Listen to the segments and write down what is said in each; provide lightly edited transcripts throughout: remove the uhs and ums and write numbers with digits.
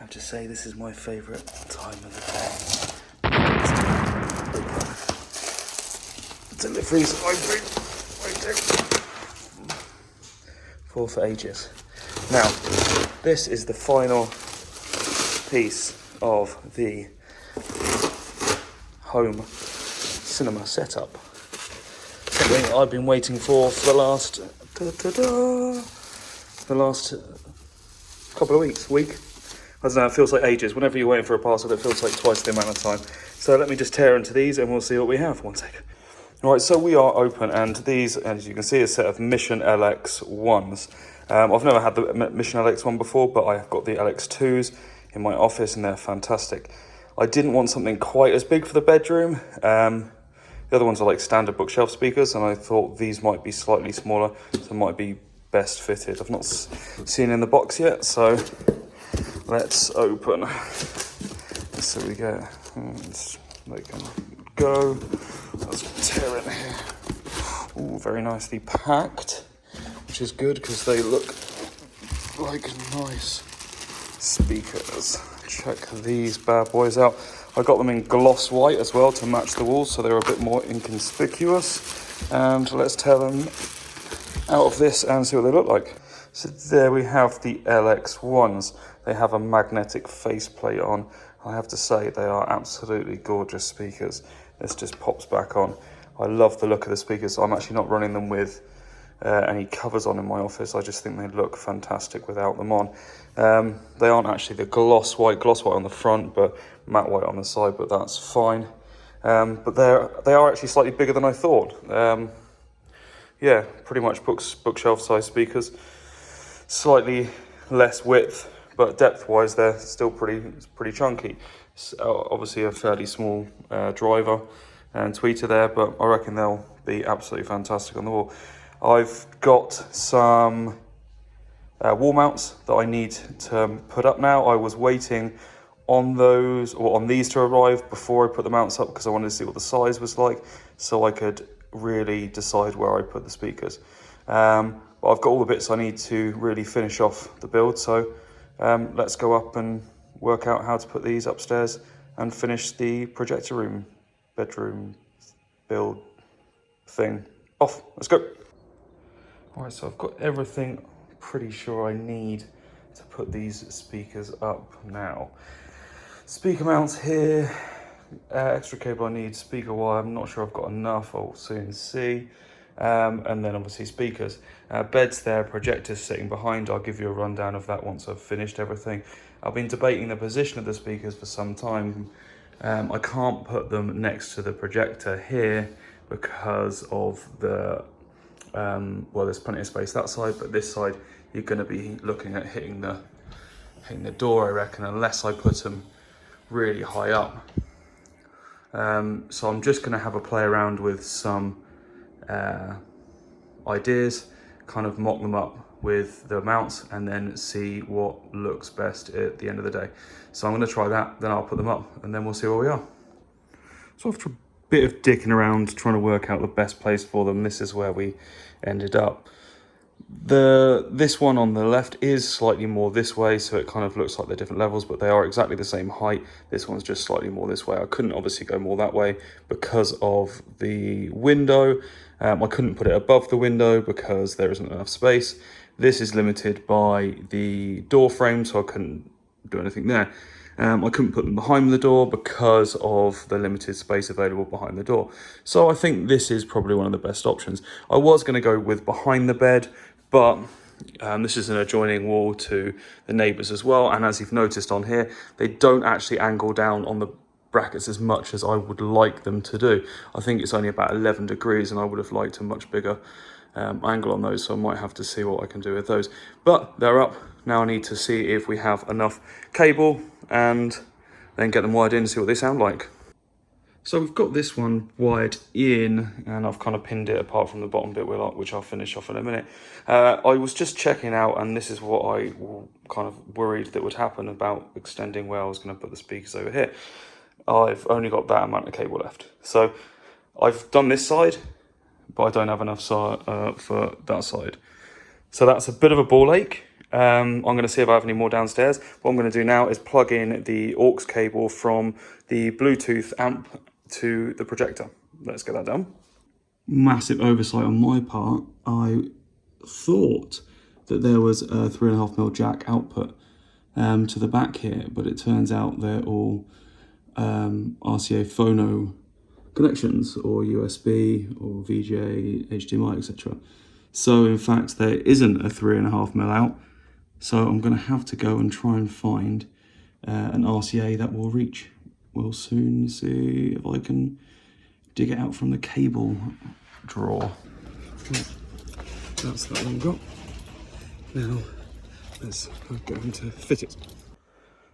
have to say this is my favourite time of the day. Deliveries I've been waiting for ages. Now, this is the final piece of the home cinema setup. Something I've been waiting for the last couple of week. I don't know, it feels like ages. Whenever you're waiting for a parcel, it feels like twice the amount of time. So let me just tear into these and we'll see what we have. One second. All right, so we are open, and these, as you can see, is a set of Mission LX1s. I've never had the Mission LX1 before, but I have got the LX2s in my office, and they're fantastic. I didn't want something quite as big for the bedroom. The other ones are like standard bookshelf speakers, and I thought these might be slightly smaller, so might be best fitted. I've not seen in the box yet, so let's open. So we go. They can go. Let's tear in here. All very nicely packed, which is good because they look like nice speakers. Check these bad boys out. I got them in gloss white as well to match the walls, so they're a bit more inconspicuous. And let's tear them out of this and see what they look like. So there we have the LX1s. They have a magnetic faceplate on. I have to say they are absolutely gorgeous speakers. This just pops back on. I love the look of the speakers. I'm actually not running them with any covers on in my office. I just think they look fantastic without them on. They aren't actually the gloss white on the front, but matte white on the side, but that's fine. But they are actually slightly bigger than I thought. Yeah, pretty much bookshelf size speakers. Slightly less width, but depth-wise, they're still pretty chunky. So obviously, a fairly small driver and tweeter there, but I reckon they'll be absolutely fantastic on the wall. I've got some wall mounts that I need to put up now. I was waiting on those, or on these to arrive before I put the mounts up, because I wanted to see what the size was like, so I could really decide where I put the speakers. But I've got all the bits I need to really finish off the build, so let's go up and work out how to put these upstairs and finish the projector room, bedroom build thing off. Let's go. All right, so I've got everything pretty sure I need to put these speakers up now. Speaker mounts here, extra cable I need, speaker wire, I'm not sure I've got enough, I'll soon see. And then obviously speakers. Beds there, projectors sitting behind. I'll give you a rundown of that once I've finished everything. I've been debating the position of the speakers for some time. I can't put them next to the projector here because of the, well, there's plenty of space that side, but this side you're going to be looking at hitting the door, I reckon, unless I put them really high up. So I'm just going to have a play around with some ideas, kind of mock them up with the mounts and then see what looks best at the end of the day. So I'm going to try that, then I'll put them up and then we'll see where we are. So after a bit of dicking around trying to work out the best place for them, this is where we ended up. This one on the left is slightly more this way, so it kind of looks like they're different levels, but they are exactly the same height. This one's just slightly more this way. I couldn't obviously go more that way because of the window. I couldn't put it above the window because there isn't enough space. This is limited by the door frame, so I couldn't do anything there. I couldn't put them behind the door because of the limited space available behind the door. So I think this is probably one of the best options. I was going to go with behind the bed, but this is an adjoining wall to the neighbours as well. And as you've noticed on here, they don't actually angle down on the brackets as much as I would like them to do. I think it's only about 11 degrees and I would have liked a much bigger angle on those, so I might have to see what I can do with those. But they're up. Now I need to see if we have enough cable and then get them wired in and see what they sound like. So we've got this one wired in and I've kind of pinned it apart from the bottom bit, which I'll finish off in a minute. I was just checking out, and this is what I kind of worried that would happen about extending where I was going to put the speakers over here. I've only got that amount of cable left. So I've done this side, but I don't have enough for that side. So that's a bit of a ball ache. I'm going to see if I have any more downstairs. What I'm going to do now is plug in the aux cable from the Bluetooth amp to the projector. Let's get that done. Massive oversight on my part. I thought that there was a 3.5mm jack output to the back here, but it turns out they're all RCA phono connections, or USB or VGA, HDMI, etc. So in fact there isn't a 3.5mm out, so I'm going to have to go and try and find an RCA that will reach. We'll soon see if I can dig it out from the cable drawer. That's that one got. Now let's go to fit it.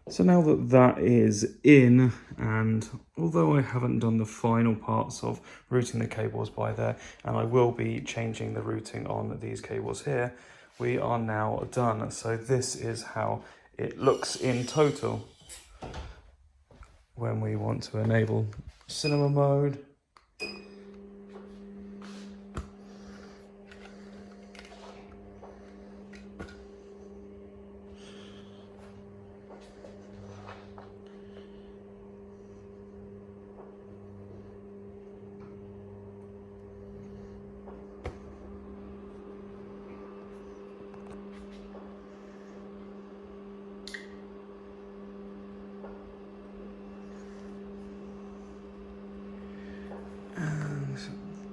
So now that that is in, and although I haven't done the final parts of routing the cables by there, and I will be changing the routing on these cables here, we are now done. So this is how it looks in total when we want to enable cinema mode.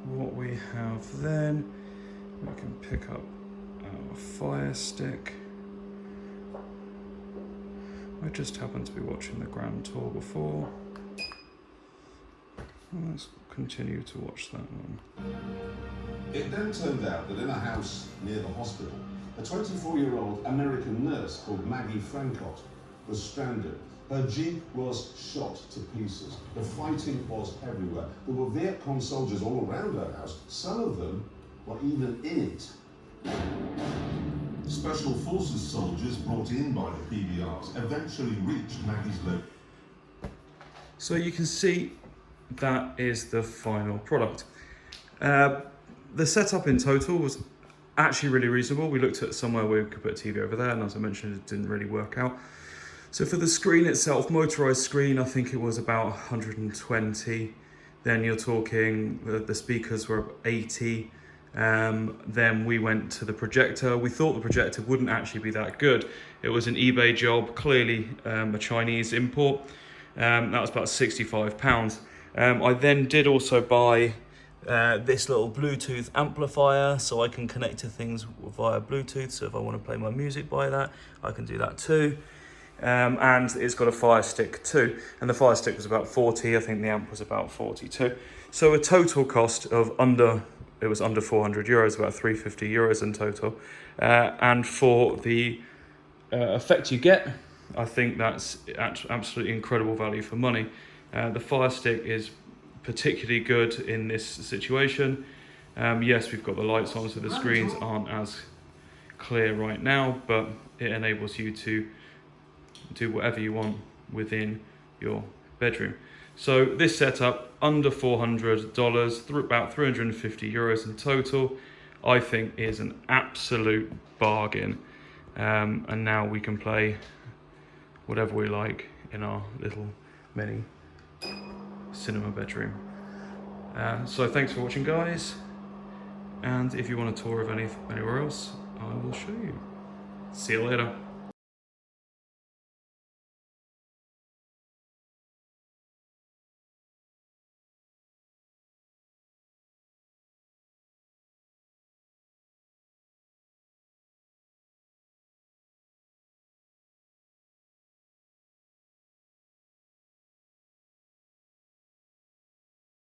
What we have then, we can pick up our Fire Stick. I just happened to be watching the Grand Tour before. Let's continue to watch that one. It then turned out that in a house near the hospital, a 24-year-old American nurse called Maggie Francott was stranded. Her Jeep was shot to pieces. The fighting was everywhere. There were Viet Cong soldiers all around her house. Some of them were even in it. Special Forces soldiers brought in by the PBRs eventually reached Maggie's location. So you can see that is the final product. The setup in total was actually really reasonable. We looked at somewhere where we could put a TV over there, and as I mentioned, it didn't really work out. So for the screen itself, motorised screen, I think it was about 120. Then you're talking, the speakers were 80. Then we went to the projector. We thought the projector wouldn't actually be that good. It was an eBay job, clearly a Chinese import. That was about £65. I then did also buy this little Bluetooth amplifier, so I can connect to things via Bluetooth. So if I want to play my music by that, I can do that too. And it's got a Fire Stick too, and the Fire Stick was about 40. I think the amp was about 42. So a total cost of under 400 euros, about 350 euros in total. And for the effect you get, I think that's absolutely incredible value for money. The Fire Stick is particularly good in this situation. Yes, we've got the lights on, so the screens aren't as clear right now, but it enables you to do whatever you want within your bedroom. So this setup, under $400, about 350 euros in total, I think is an absolute bargain. And now we can play whatever we like in our little mini cinema bedroom. So thanks for watching, guys. And if you want a tour of anywhere else, I will show you. See you later.